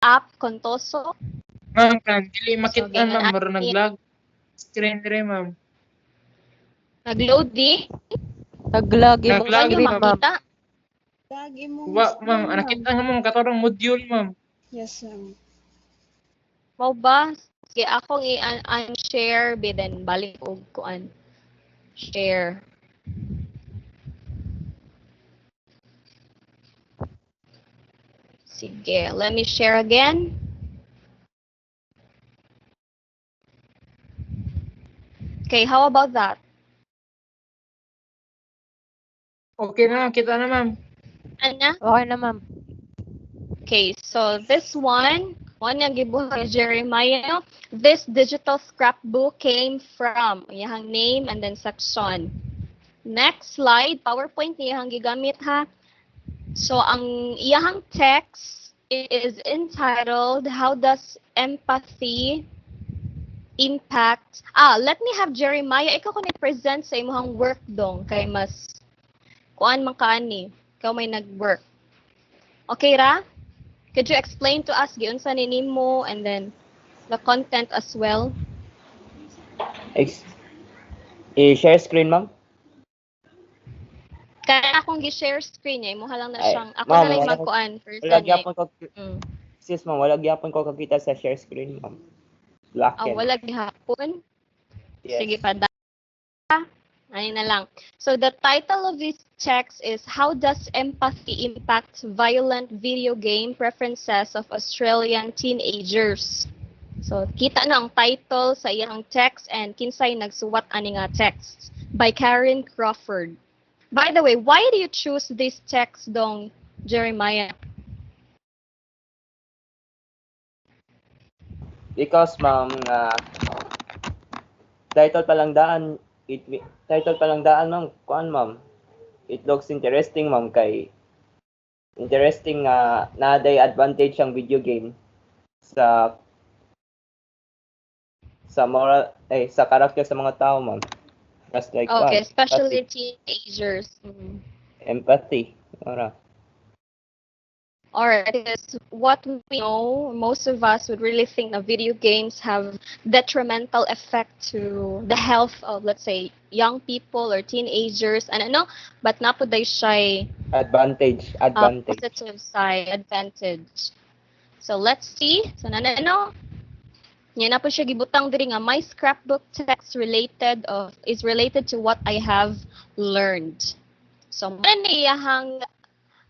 app Contoso. Ma'am, kan dili So, makita ma'am, gingan mura nag-lag screen dire ma'am. nag-load di. Naglag imong Naglag, Ano screen, ma'am. ma'am. makita? Lagi mo Wa ma'am, nakita nga ma'am katarong module ma'am. Yes, ma'am. Mao ba? Sige, akong i-unshare then balik og kuan. Share. Sige, let me share again. Okay, how about that? Okay na, kita na ma'am. Ana? Okay na, ma'am. Okay, so this one yung gibuhat ni Jeremiah. This digital scrapbook came from iyang name and then section. Next slide, PowerPoint iyang gigamit ha. So ang iyang text is entitled How Does Empathy Impact? Let me have Jeremiah. Ikaw ko present sa imong work dong kay mas kuan man kaani. Ikaw may nag-work. Okay ra? Could you explain to us giunsa ni nimo and then the content as well? I-share screen, ma'am? Kaya akong gi-share screen niya, imuha lang na Ay, siyang ako ma'am, na lang wala magkuan Wala person niya. gyapon ko, Mm. excuse ma'am, wala gyapon ko kakita sa share screen, ma'am. Black yan. Wala gihapon. Yes. Sige pa da. Ayun na lang. So the title of this text is How Does Empathy Impact Violent Video Game Preferences of Australian Teenagers? So kita na ang title sa iyang text and kinsay nagsuwat ani nga text by Karen Crawford. By the way, why do you choose this text dong, Jeremiah? Because, ma'am, title pa lang daan, ma'am, kuan, ma'am. It looks interesting, ma'am, kay interesting na day advantage ang video game sa moral sa karakter sa mga tao, ma'am. Just like Okay, what? especially teenagers. Mm. Empathy. Ora. Alright, because what we know, most of us would really think that video games have detrimental effect to the health of, let's say, young people or teenagers, and ano, but napuday siya Advantage. positive side, advantage. So let's see. So ano, yan na po siya gibutang diri nga my scrapbook text is related to what I have learned. So man iyahang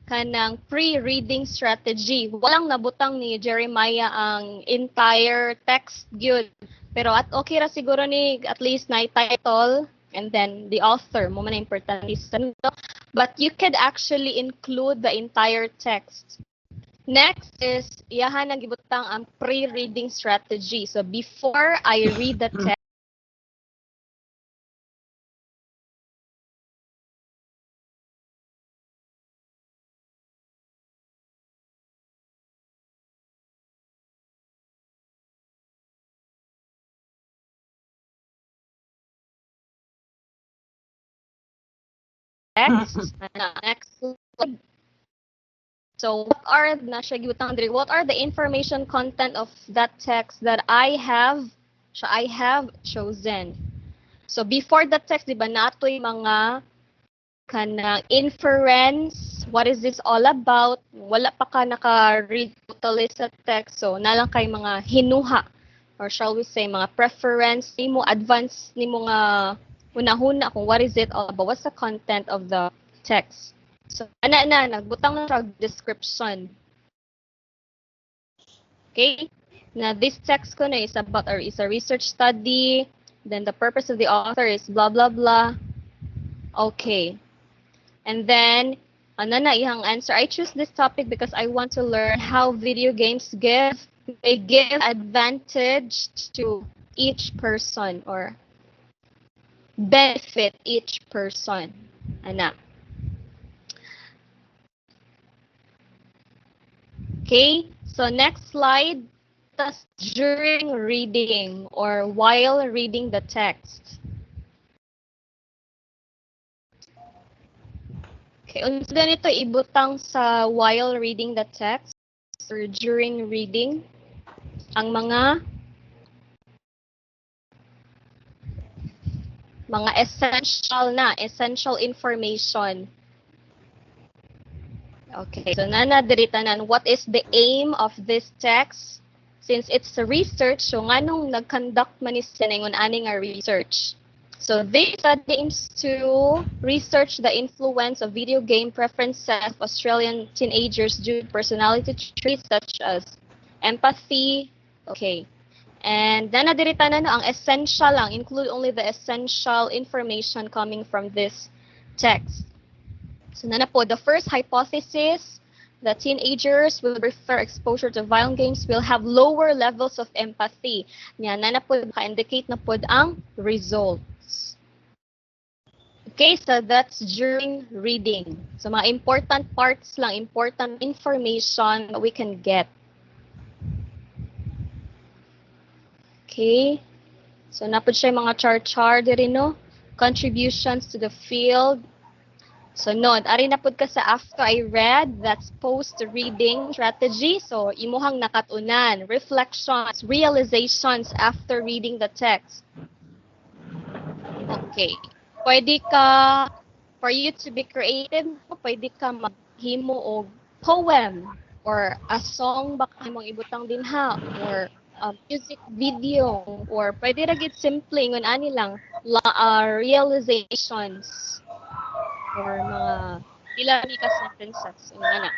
kanang pre-reading strategy. Walang nabutang ni Jeremiah ang entire text gyud. Pero okay ra siguro ni at least na title and then the author mo man importante sa nito. But you could actually include the entire text. Next is iyahan ang gibutang ang pre-reading strategy. So before I read the text, next slide. So what are the information content of that text that I have chosen? So before the text, di ba natoy mga kanang inference, what is this all about? Wala pa ka naka-read totally sa text, so nalang kay mga hinuha or shall we say mga preference nimo, advance nimo nga una-huna kung what is it all about, what's the content of the text. So, nagbutang na siya description. Okay? Na this text ko na is about or is a research study, then the purpose of the author is blah, blah, blah. Okay. And then, ihang answer. I choose this topic because I want to learn how video games give advantage to each person or benefit each person. Okay, so next slide. During reading or while reading the text. Okay, unsa ganito ibutang sa while reading the text. or during reading ang mga essential information. Okay, so nana diri tanan, what is the aim of this text? Since it's a research, so nganong nag-conduct man ni siningon ani nga research. So this study aims to research the influence of video game preferences of Australian teenagers due to personality traits such as empathy. Okay. And then nadirita na ang essential lang, include only the essential information coming from this text. So na po, the first hypothesis, the teenagers will prefer exposure to violent games will have lower levels of empathy. Yan na po, ka-indicate na po ang results. Okay, so that's during reading. So mga important parts lang, important information that we can get. Okay. So napod siya mga chart diri no. Contributions to the field. So nod, ari napod ka sa after I read, that's post-reading strategy. So imuhang nakatunan, reflections, realizations after reading the text. Okay. Pwede ka, for you to be creative, pwede ka maghimo og poem or a song baka imong ibutang din ha, or music video, or pwede ra gid simple ngon ani lang realizations or mga pila ni ka sentences ana.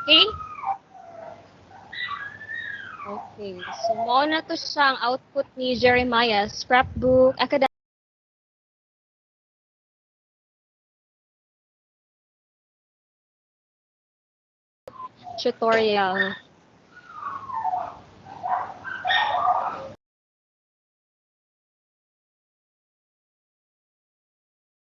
Okay? Okay. So mo na to siyang output ni Jeremiah, scrapbook, academic tutorial.